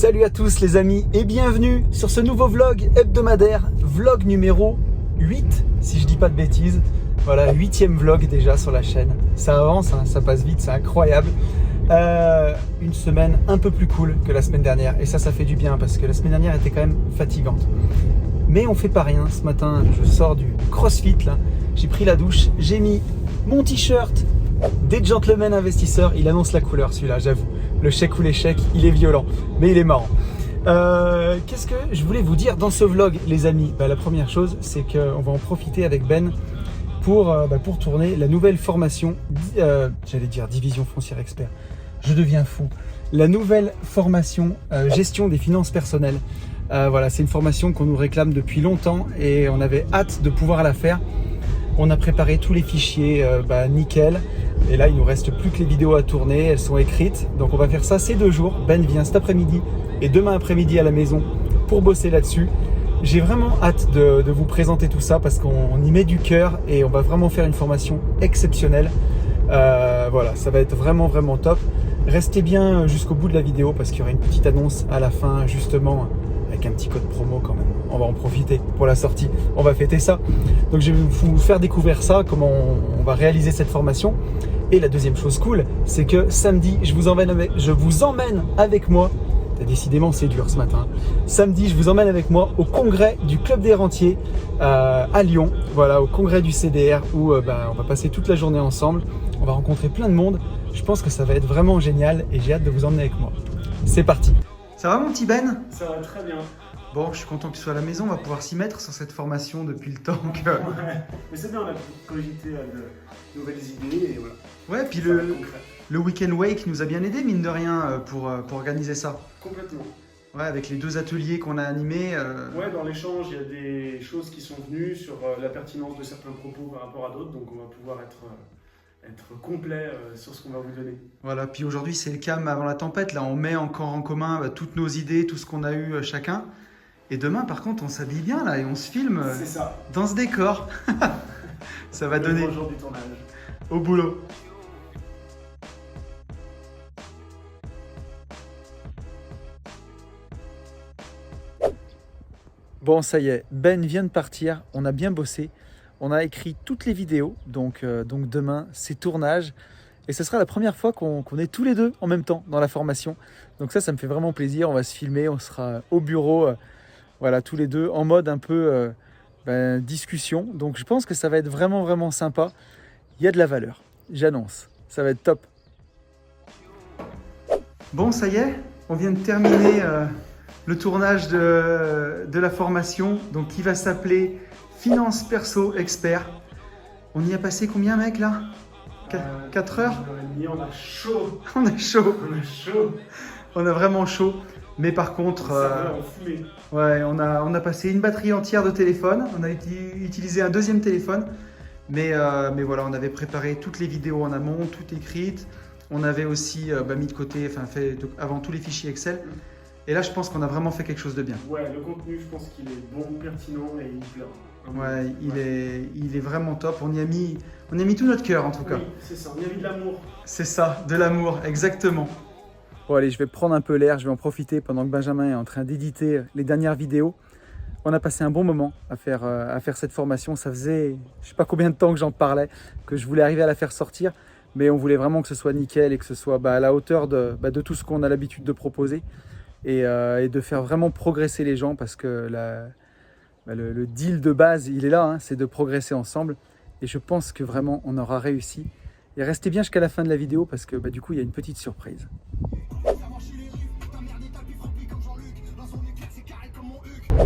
Salut à tous les amis et bienvenue sur ce nouveau vlog hebdomadaire, vlog numéro 8 si je dis pas de bêtises. Voilà, 8e vlog déjà sur la chaîne. Ça avance, hein, ça passe vite, c'est incroyable. Une semaine un peu plus cool que la semaine dernière et ça fait du bien parce que la semaine dernière était quand même fatigante. Mais on fait pas rien, ce matin je sors du CrossFit là, j'ai pris la douche, j'ai mis mon t-shirt des Gentlemen Investisseurs, il annonce la couleur celui-là, j'avoue. Le chèque ou l'échec, il est violent, mais il est marrant. Qu'est-ce que je voulais vous dire dans ce vlog, les amis? La première chose, c'est qu'on va en profiter avec Ben pour tourner la nouvelle formation, j'allais dire Division Foncière Expert, je deviens fou. La nouvelle formation Gestion des finances personnelles. Voilà, c'est une formation qu'on nous réclame depuis longtemps et on avait hâte de pouvoir la faire. On a préparé tous les fichiers, nickel. Et là, il nous reste plus que les vidéos à tourner, elles sont écrites. Donc on va faire ça ces 2 jours. Ben vient cet après-midi et demain après-midi à la maison pour bosser là-dessus. J'ai vraiment hâte de vous présenter tout ça parce qu'on y met du cœur et on va vraiment faire une formation exceptionnelle. Voilà, ça va être vraiment top. Restez bien jusqu'au bout de la vidéo parce qu'il y aura une petite annonce à la fin justement avec un petit code promo quand même. On va en profiter pour la sortie. On va fêter ça. Donc je vais vous faire découvrir ça, comment on va réaliser cette formation. Et la deuxième chose cool, c'est que samedi, je vous emmène avec moi. Décidément, c'est dur ce matin. Samedi, je vous emmène avec moi au congrès du Club des Rentiers à Lyon. Voilà, au congrès du CDR où on va passer toute la journée ensemble. On va rencontrer plein de monde. Je pense que ça va être vraiment génial et j'ai hâte de vous emmener avec moi. C'est parti. Ça va mon petit Ben? Ça va très bien. Bon, je suis content que tu sois à la maison. On va pouvoir s'y mettre sur cette formation depuis le temps que... Ouais, mais c'est bien, on a cogité de nouvelles idées et voilà. Ouais, puis le Weekend Wake nous a bien aidé, mine de rien, pour organiser ça. Complètement. Ouais, avec les 2 ateliers qu'on a animés. Ouais, dans l'échange, il y a des choses qui sont venues sur la pertinence de certains propos par rapport à d'autres, donc on va pouvoir être complet sur ce qu'on va vous donner. Voilà, puis aujourd'hui c'est le calme avant la tempête, là on met encore en commun toutes nos idées, tout ce qu'on a eu chacun. Et demain par contre on s'habille bien là et on se filme dans ce décor. Ça va donner le jour du tournage. Au boulot. Bon, ça y est, Ben vient de partir, on a bien bossé. On a écrit toutes les vidéos, donc demain c'est tournage. Et ce sera la première fois qu'on est tous les deux en même temps dans la formation. Donc ça me fait vraiment plaisir, on va se filmer, on sera au bureau, voilà, tous les deux en mode un peu discussion. Donc je pense que ça va être vraiment sympa. Il y a de la valeur, j'annonce, ça va être top. Bon, ça y est, on vient de terminer le tournage de la formation, donc qui va s'appeler Finance Perso Expert. On y a passé combien mec là? 4 heures? On a chaud. On a chaud. On a chaud. On a vraiment chaud. Mais par contre, ouais, on a passé une batterie entière de téléphone. On a utilisé un 2e téléphone. Mais voilà, on avait préparé toutes les vidéos en amont, toutes écrites. On avait aussi mis de côté, fait avant tous les fichiers Excel. Et là, je pense qu'on a vraiment fait quelque chose de bien. Ouais, le contenu, je pense qu'il est bon, pertinent et il plaira. Ouais, il est vraiment top. On y a mis tout notre cœur en tout cas. Oui, c'est ça, on y a mis de l'amour. C'est ça, de l'amour, exactement. Bon allez, je vais prendre un peu l'air, je vais en profiter pendant que Benjamin est en train d'éditer les dernières vidéos. On a passé un bon moment à faire cette formation. Ça faisait, je sais pas combien de temps que j'en parlais, que je voulais arriver à la faire sortir. Mais on voulait vraiment que ce soit nickel et que ce soit à la hauteur de tout ce qu'on a l'habitude de proposer. Et de faire vraiment progresser les gens parce que le deal de base, il est là, hein, c'est de progresser ensemble. Et je pense que vraiment, on aura réussi. Et restez bien jusqu'à la fin de la vidéo parce que du coup, il y a une petite surprise.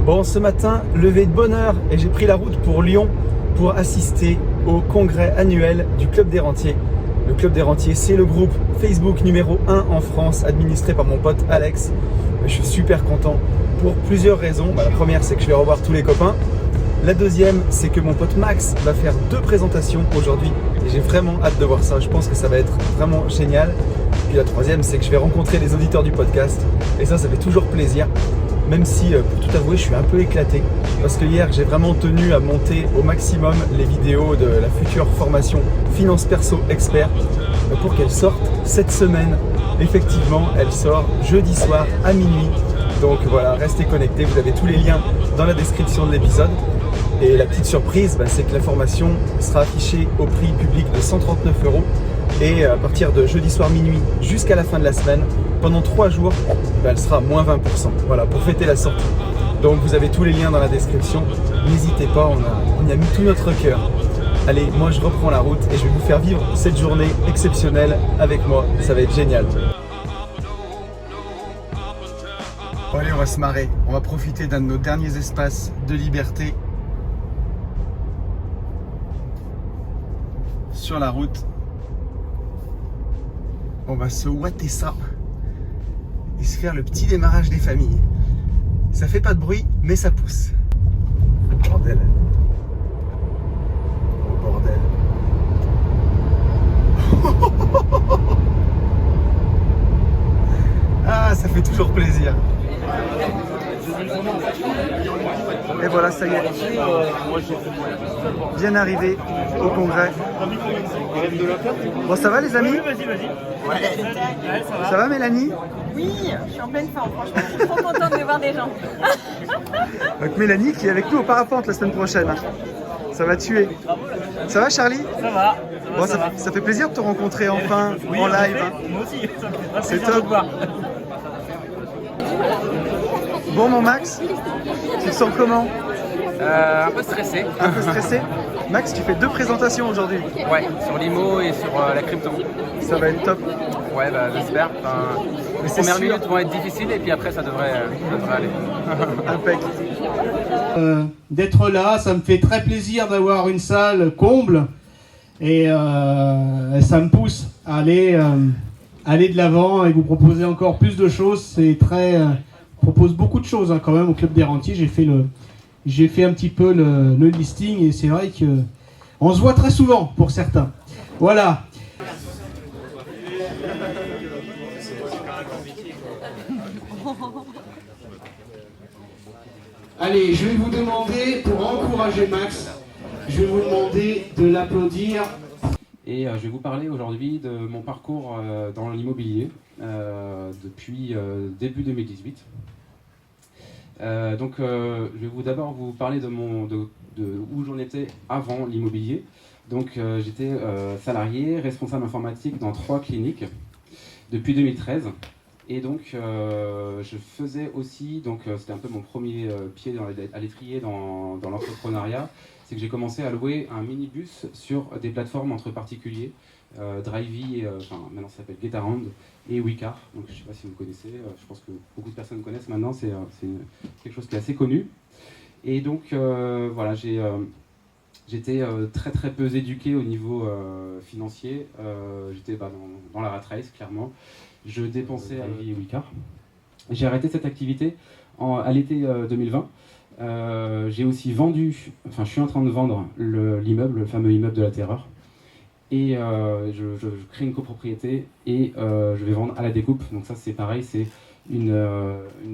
Bon, ce matin, levé de bonne heure et j'ai pris la route pour Lyon pour assister au congrès annuel du Club des Rentiers. Le Club des Rentiers, c'est le groupe Facebook numéro 1 en France, administré par mon pote Alex. Je suis super content pour plusieurs raisons. La première, c'est que je vais revoir tous les copains. La deuxième, c'est que mon pote Max va faire 2 présentations aujourd'hui. Et j'ai vraiment hâte de voir ça. Je pense que ça va être vraiment génial. Puis la troisième, c'est que je vais rencontrer les auditeurs du podcast. Et ça fait toujours plaisir. Même si, pour tout avouer, je suis un peu éclaté. Parce que hier, j'ai vraiment tenu à monter au maximum les vidéos de la future formation Finance Perso Expert pour qu'elle sorte cette semaine. Effectivement, elle sort jeudi soir à minuit. Donc voilà, restez connectés, vous avez tous les liens dans la description de l'épisode. Et la petite surprise, c'est que la formation sera affichée au prix public de 139 €. Et à partir de jeudi soir minuit jusqu'à la fin de la semaine, pendant 3 jours, elle sera moins 20%. Voilà, pour fêter la sortie. Donc vous avez tous les liens dans la description. N'hésitez pas, on y a mis tout notre cœur. Allez, moi je reprends la route et je vais vous faire vivre cette journée exceptionnelle avec moi. Ça va être génial. Bon, allez, on va se marrer. On va profiter d'un de nos derniers espaces de liberté sur la route. On va se ouater ça et se faire le petit démarrage des familles. Ça fait pas de bruit, mais ça pousse. Bordel. Oh bordel. Ah, ça fait toujours plaisir. Et voilà, ça y est. Bien arrivé au congrès. Bon, ça va les amis? Ça va Mélanie? Oui, je suis en pleine forme, franchement. Je suis trop contente de voir des gens. Donc Mélanie qui est avec nous au parapente la semaine prochaine. Ça va tuer. Ça va Charlie? Ça va. Bon, ça fait plaisir de te rencontrer enfin en live. Moi aussi, ça me fait C'est plaisir de top. te voir. Bon mon Max, tu te sens comment? Un peu stressé. Un peu stressé? Max, tu fais 2 présentations aujourd'hui. Ouais, sur l'IMO et sur la crypto. Ça va être top. Ouais, j'espère. Mais Les c'est premières sûr. minutes vont être difficiles et puis après ça devrait aller. Impec. D'être là, ça me fait très plaisir d'avoir une salle comble et ça me pousse à aller de l'avant et vous proposer encore plus de choses. C'est très propose beaucoup de choses quand même au Club des Rentiers. J'ai fait un petit peu le listing et c'est vrai que on se voit très souvent pour certains. Voilà. Allez, je vais vous demander, pour encourager Max, je vais vous demander de l'applaudir. Et je vais vous parler aujourd'hui de mon parcours dans l'immobilier depuis début 2018. Donc je vais d'abord vous parler de où j'en étais avant l'immobilier. Donc j'étais salarié, responsable informatique dans 3 cliniques depuis 2013. Et donc je faisais aussi, donc c'était un peu mon premier pied à l'étrier dans l'entrepreneuriat, c'est que j'ai commencé à louer un minibus sur des plateformes entre particuliers, Drivey, maintenant ça s'appelle Getaround, et Wecar. Donc je ne sais pas si vous connaissez, je pense que beaucoup de personnes connaissent maintenant, c'est quelque chose qui est assez connu. Et donc voilà, j'étais très très peu éduqué au niveau financier, j'étais dans la rat race clairement. Je dépensais à vie et Wecar. J'ai arrêté cette activité à l'été 2020. J'ai aussi vendu, je suis en train de vendre l'immeuble, le fameux immeuble de la terreur. Et je crée une copropriété et je vais vendre à la découpe. Donc ça c'est pareil, c'est une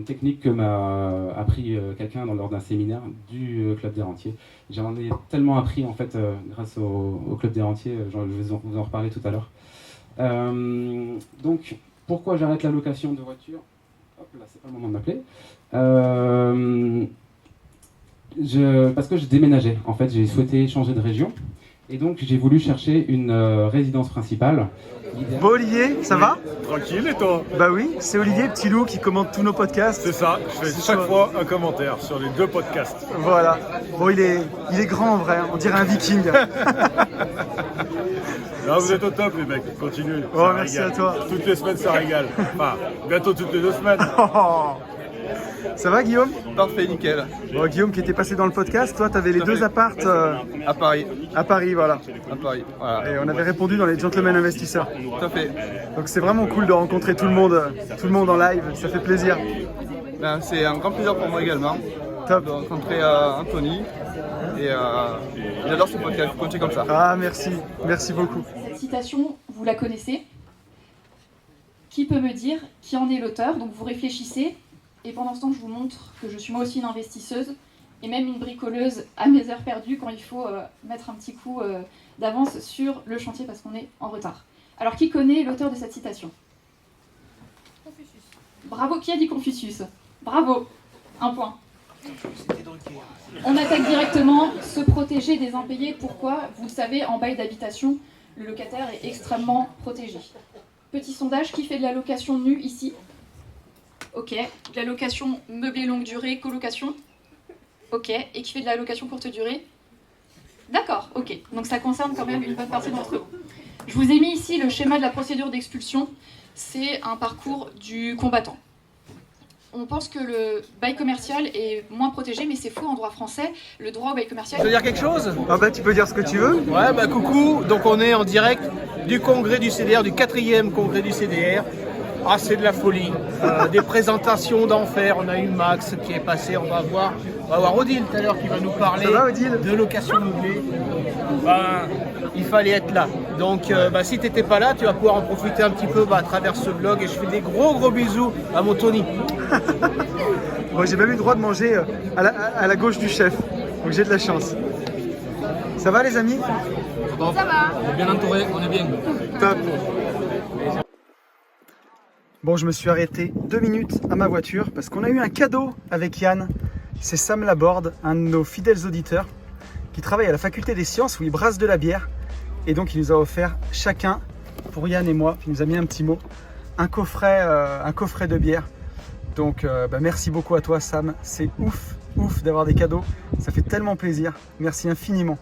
technique que m'a appris quelqu'un lors d'un séminaire du Club des Rentiers. J'en ai tellement appris en fait grâce au Club des Rentiers, je vais vous en reparler tout à l'heure. Donc pourquoi j'arrête la location de voiture? Hop là, c'est pas le moment de m'appeler. Parce que je déménageais. En fait, j'ai souhaité changer de région. Et donc, j'ai voulu chercher une résidence principale. Bon Olivier, ça va? Tranquille, et toi? Bah oui, c'est Olivier Petit Loup qui commente tous nos podcasts. C'est ça, je fais chaque fois un commentaire sur les 2 podcasts. Voilà. Bon, il est grand en vrai, on dirait un viking. Là, vous êtes au top, les mecs, continuez. Oh, ça merci régale. à toi. Toutes les semaines, ça régale. Enfin, bientôt toutes les 2 semaines. Ça va Guillaume? Parfait, nickel. Bon, Guillaume qui était passé dans le podcast, toi t'avais les 2 apparts À Paris. à Paris, voilà. À Paris, voilà. Et on avait répondu dans les Gentlemen Investisseurs. Tout à fait. Donc c'est vraiment cool de rencontrer tout le monde en live, ça fait plaisir. Ben, c'est un grand plaisir pour moi également Top. de rencontrer Anthony. Et j'adore ce podcast, vous continuez comme ça. Ah merci, merci beaucoup. Cette citation, vous la connaissez? Qui peut me dire qui en est l'auteur? Donc vous réfléchissez, et pendant ce temps je vous montre que je suis moi aussi une investisseuse, et même une bricoleuse à mes heures perdues quand il faut mettre un petit coup d'avance sur le chantier parce qu'on est en retard. Alors qui connaît l'auteur de cette citation? Confucius. Bravo, qui a dit Confucius? Bravo, un point. On attaque directement, se protéger des impayés. Pourquoi? Vous le savez, en bail d'habitation, le locataire est extrêmement protégé. Petit sondage, qui fait de la location nue ici? Ok. De la location meublée longue durée, colocation? Ok. Et qui fait de la location courte durée? D'accord, ok. Donc ça concerne quand même une bonne partie d'entre vous. Je vous ai mis ici le schéma de la procédure d'expulsion. C'est un parcours du combattant. On pense que le bail commercial est moins protégé, mais c'est faux en droit français. Le droit au bail commercial... Tu veux dire quelque chose? Ah bah tu peux dire ce que tu veux. Ouais, bah coucou, donc on est en direct du congrès du CDR, du 4e congrès du CDR. Ah, c'est de la folie. Des présentations d'enfer. On a eu Max qui est passé, on va voir Odile tout à l'heure qui va nous parler de location meublée. Il fallait être là. Donc si tu n'étais pas là, tu vas pouvoir en profiter un petit peu à travers ce vlog. Et je fais des gros bisous à mon Tony. Moi j'ai même eu le droit de manger à la gauche du chef. Donc j'ai de la chance. Ça va les amis? Ça va. On est bien entouré, on est bien. Top. Bon, je me suis arrêté 2 minutes à ma voiture parce qu'on a eu un cadeau avec Yann. C'est Sam Laborde, un de nos fidèles auditeurs qui travaille à la faculté des sciences où il brasse de la bière. Et donc il nous a offert chacun, pour Yann et moi, puis il nous a mis un petit mot, un coffret de bière. Donc merci beaucoup à toi Sam, c'est ouf d'avoir des cadeaux, ça fait tellement plaisir, merci infiniment.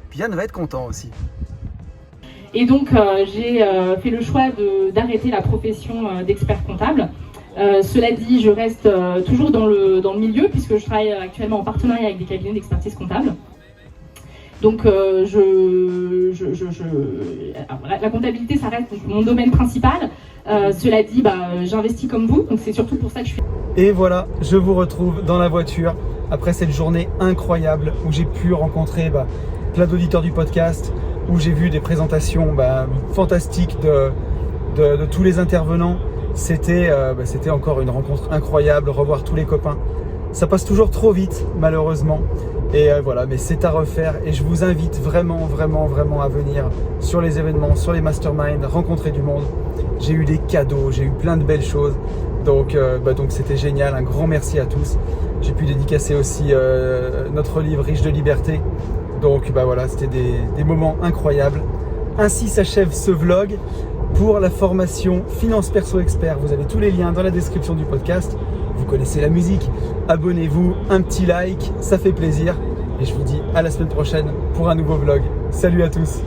Puis Yann va être content aussi. Et donc j'ai fait le choix d'arrêter la profession d'expert comptable. Cela dit, je reste toujours dans le milieu puisque je travaille actuellement en partenariat avec des cabinets d'expertise comptable. Donc la comptabilité, ça reste mon domaine principal. Cela dit, j'investis comme vous, donc c'est surtout pour ça que je suis... Et voilà, je vous retrouve dans la voiture après cette journée incroyable où j'ai pu rencontrer plein d'auditeurs du podcast, où j'ai vu des présentations fantastiques de tous les intervenants. C'était encore une rencontre incroyable, revoir tous les copains. Ça passe toujours trop vite, malheureusement. Et voilà, mais c'est à refaire. Et je vous invite vraiment à venir sur les événements, sur les masterminds, rencontrer du monde. J'ai eu des cadeaux, j'ai eu plein de belles choses. Donc c'était génial. Un grand merci à tous. J'ai pu dédicacer aussi notre livre Riche de liberté. Donc voilà, c'était des moments incroyables. Ainsi s'achève ce vlog pour la formation Finance Perso Expert. Vous avez tous les liens dans la description du podcast. Vous connaissez la musique. Abonnez-vous, un petit like, ça fait plaisir. Et je vous dis à la semaine prochaine pour un nouveau vlog. Salut à tous!